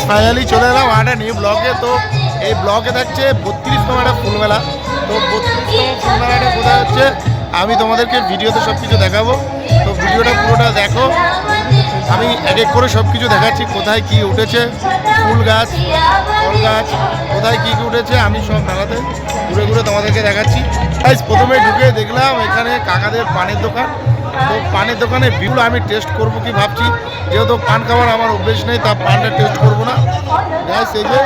Finally চলে এলাম একটা নিউ ব্লগে। তো এই ব্লগে থাকছে 32তম একটা ফুলমেলা। তো 32তম ফুলমেলাটা কোথায় হচ্ছে আমি তোমাদেরকে ভিডিওতে সব কিছু দেখাবো। তো ভিডিওটা পুরোটা দেখো, আমি এক এক করে সব কিছু দেখাচ্ছি, কোথায় কি উঠেছে, ফুল গাছ, ফল গাছ, কোথায় কী কী উঠেছে আমি সব মেলাতে ঘুরে ঘুরে তোমাদেরকে দেখাচ্ছি। তাই প্রথমে ঢুকে দেখলাম এখানে কাকাদের পানের দোকান। তো পানের দোকানে বিগুলো আমি টেস্ট করব কি ভাবছি, যেহেতু পান খাওয়ার আমার অভ্যেস নেই, তা পানটা টেস্ট করবো না গ্যাস এই যে।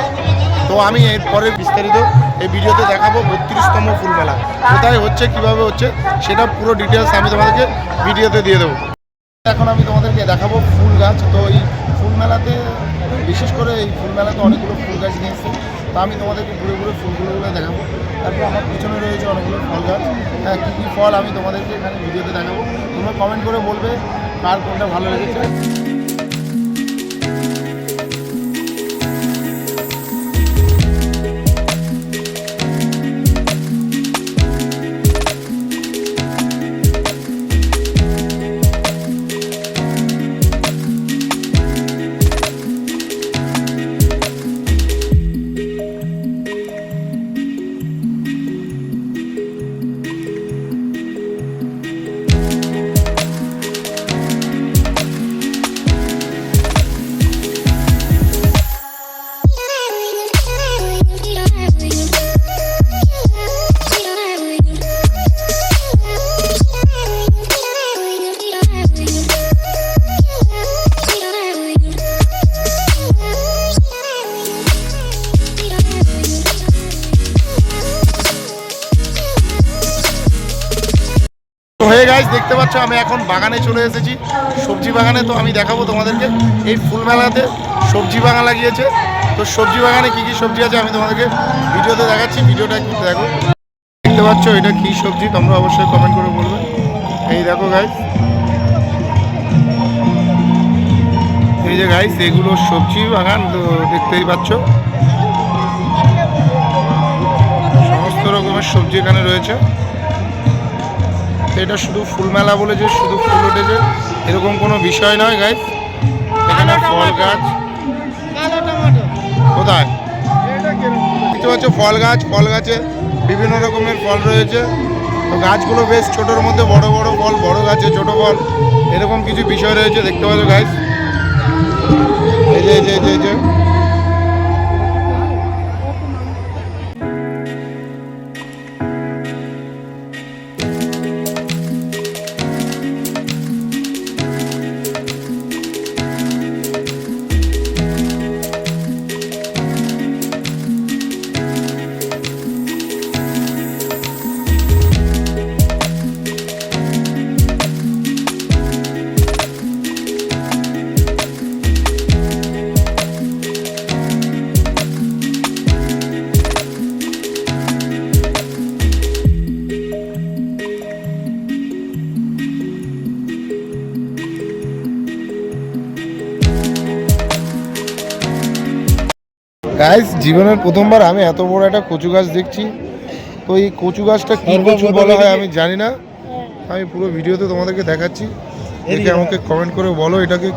তো আমি এরপরে বিস্তারিত এই ভিডিওতে দেখাবো 32তম ফুলমেলা কোথায় হচ্ছে, কিভাবে হচ্ছে, সেটা পুরো ডিটেলস আমি তোমাদেরকে ভিডিওতে দিয়ে দেবো। এখন আমি তোমাদেরকে দেখাবো ফুল গাছ। তো এই ফুল মেলাতে বিশেষ করে এই ফুল মেলাতে অনেকগুলো ফুল গাছ নিয়ে এসেছে। তো আমি তোমাদেরকে ঘুরে ঘুরে ফুলগুলো দেখাবো। তারপরে আমার পিছনে রয়েছে অনেকগুলো ফল গাছ। হ্যাঁ, কী কী ফল আমি তোমাদেরকে এখানে ভিডিওতে দেখাবো। তোমরা কমেন্ট করে বলবে কার কোনটা ভালো লেগেছে। হয়ে গাইস, দেখতে পাচ্ছ আমি এখন বাগানে চলে এসেছি, সবজি বাগানে। তো আমি দেখাবো তোমাদেরকে এই ফুল মেলাতে সবজি বাগান লাগিয়েছে। তো সবজি বাগানে কি কি সবজি আছে আমি তোমাদেরকে ভিডিওতে দেখাচ্ছি, ভিডিওটা একটু দেখো। দেখতে পাচ্ছ এটা কি সবজি, তোমরা অবশ্যই কমেন্ট করে বলবে। এই দেখো গাইস, এই যে গাইস এগুলো সবজি বাগান। তো দেখতেই পাচ্ছ সমস্ত রকমের সবজি এখানে রয়েছে। এটা শুধু ফুল মেলা বলে যে শুধু ফুল উঠেছে এরকম কোনো বিষয় নয় গাইস। এখানে ফল গাছ কোথায় দেখতে পাচ্ছ, ফল গাছ, ফল গাছে বিভিন্ন রকমের ফল রয়েছে। তো গাছগুলো বেশ ছোটোর মধ্যে বড় বড় ফল, বড় গাছে ছোট ফল, এরকম কিছু বিষয় রয়েছে দেখতে পাচ্ছ গাইস। এই যে এই যে এই যে গাইস, জীবনের প্রথমবার আমি এত বড় একটা কচু গাছ দেখছি। তো এই কচু গাছটা কি কচু বলা হয় আমি জানি না, আমি পুরো ভিডিওতে তোমাদেরকে দেখাচ্ছি, দেখে আমাকে কমেন্ট করে বলো এটাকে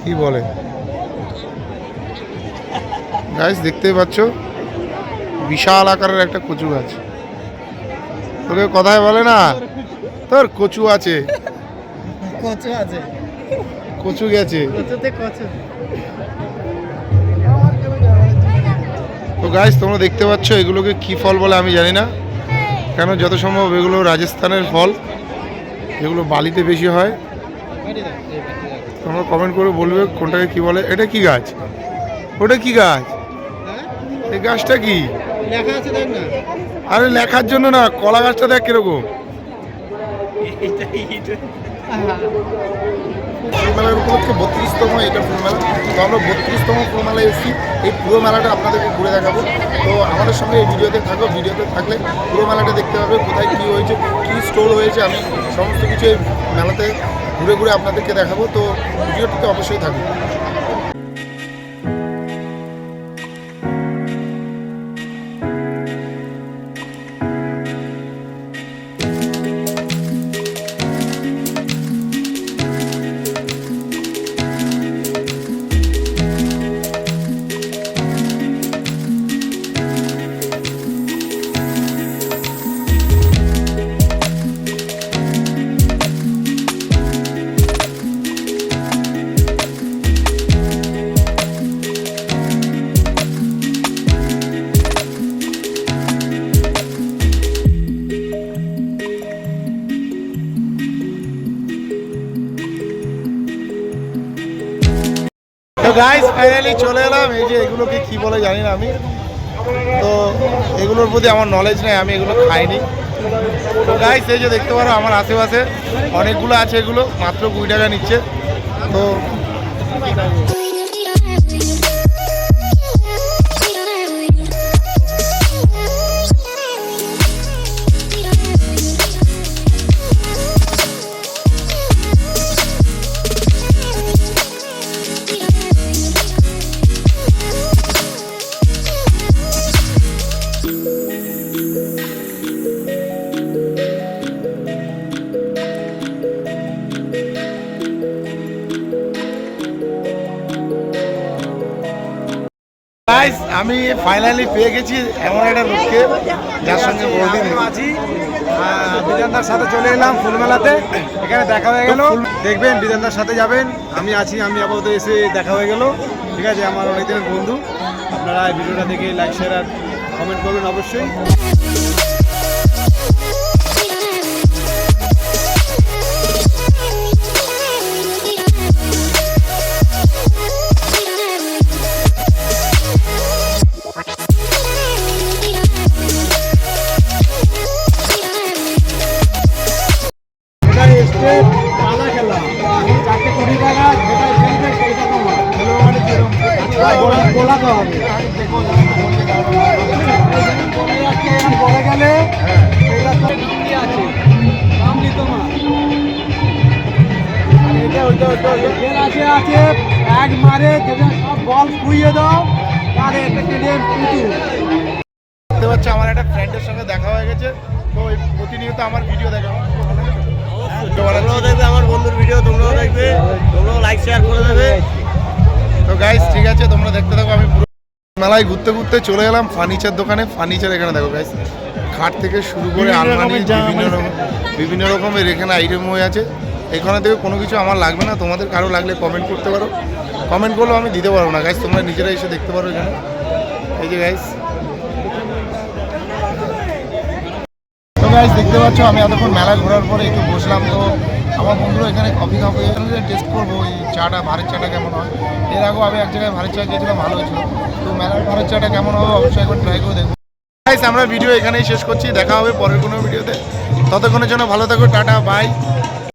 কি বলে। গাইস দেখতেই পাচ্ছ বিশাল আকারের একটা কচু গাছ। তোকে কথায় বলে না তোর কচু আছে, কচু আছে, কচু গেছে। তো গাইস তোমরা দেখতে পাচ্ছ এগুলোকে কি ফল বলে আমি জানি না, কেন যত সম্ভব এগুলো রাজস্থানের ফল, যেগুলো বালিতে বেশি হয়। তোমরা কমেন্ট করে বলবে কোনটাকে কি বলে। এটা কি গাছ, ওটা কি গাছ, এই গাছটা কি লেখা আছে দেখ না। আরে লেখার জন্য না, কলা গাছটা দেখ কিরকম। ফুলমেলার উপলক্ষে 32তম এটা ফুলমেলা। তো আমরা 32তম ফুলমেলায় এসেছি, এই পুরো মেলাটা আপনাদেরকে ঘুরে দেখাবো। তো আমাদের সঙ্গে এই ভিডিওতে থাকো, ভিডিওতে থাকলে পুরো মেলাটা দেখতে পাবে, কোথায় কী হয়েছে, কী স্টোর হয়েছে, আমি সমস্ত কিছু এই মেলাতে ঘুরে ঘুরে আপনাদেরকে দেখাবো। তো ভিডিওটিতে অবশ্যই থাকবে। গাইস ফাইনালি চলে এলাম। এই যে এগুলোকে কি বলে জানি না আমি, তো এগুলোর প্রতি আমার নলেজ নেই, আমি এগুলো খাইনি। তো গাইস এই যে দেখতে পারো আমার আশেপাশে অনেকগুলো আছে, এগুলো মাত্র 20 টাকা নিচ্ছে। তো গাইস আমি ফাইনালি পেয়ে গেছি এমন একটা লোককে যার সঙ্গে বহুদিন আছি বিধানদার সাথে চলে এলাম ফুলমেলাতে। এখানে দেখা হয়ে গেল, দেখবেন বিধানদার সাথে যাবেন। আমি আছি, আমি আপাতত এসে দেখা হয়ে গেল। ঠিক আছে, আমার অনেকদিনের বন্ধু। আপনারা এই ভিডিওটা দেখে লাইক শেয়ার আর কমেন্ট করবেন অবশ্যই। এক মারে সব বল খুইয়ে দাও, তার দেখতে পাচ্ছি আমার একটা ফ্রেন্ডের সঙ্গে দেখা হয়ে গেছে। তো এই প্রতিনিয়ত আমার ভিডিও দেখা তোমরাও দেখবে আমার বন্ধুর ভিডিও, তোমরাও দেখবে, তোমরাও লাইক শেয়ার করে দেবে। তো গাইস ঠিক আছে, তোমরা দেখতে থাকো। আমি পুরো মেলায় ঘুরতে ঘুরতে চলে এলাম ফার্নিচার দোকানে। ফার্নিচার এখানে দেখো গাইস, খাট থেকে শুরু করে আলমারি বিভিন্ন রকমের এখানে আইটেম হয়ে আছে। এখানে থেকে কোনো কিছু আমার লাগবে না, তোমাদের কারো লাগলে কমেন্ট করতে পারো। কমেন্ট করলেও আমি দিতে পারবো না গাইস, তোমরা নিজেরা এসে দেখতে পারো এখানে। এই যে গাইস, তো গাইস দেখতে পাচ্ছ আমি এতক্ষণ মেলা ঘোরার পরে একটু বসলাম। তো আমার বন্ধুরা এখানে কফি খাবো, এখানে টেস্ট করবো এই চাটা, ভারের চাটা কেমন হয়। এর আগেও আমি এক জায়গায় ভারের চা খেয়েছিলাম, ভালো হয়েছিল। তো মেলার ভারের চাটা কেমন হবে অবশ্যই একবার ট্রাই করে দেখবো। গাইস আমরা ভিডিও এখানেই শেষ করছি, দেখা হবে পরের কোনো ভিডিওতে। ততক্ষণের জন্য ভালো থাকো, টাটা বাই।